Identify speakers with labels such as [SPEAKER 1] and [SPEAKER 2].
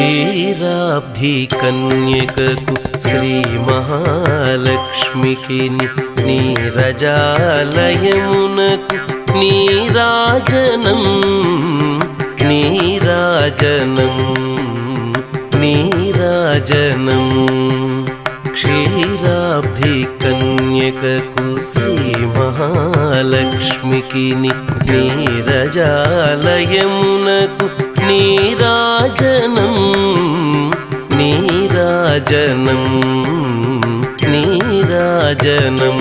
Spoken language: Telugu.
[SPEAKER 1] క్షీరాబ్ధి కన్యకకు శ్రీ మహాలక్ష్మికి నీరజాలయమునకు నీరాజనం నీరాజనం నీరాజనం క్షీరాబ్ధి కన్యకకు శ్రీ మహాలక్ష్మికి నీరజాలయమునకు నీరాజనం నీరాజనం నీరాజనం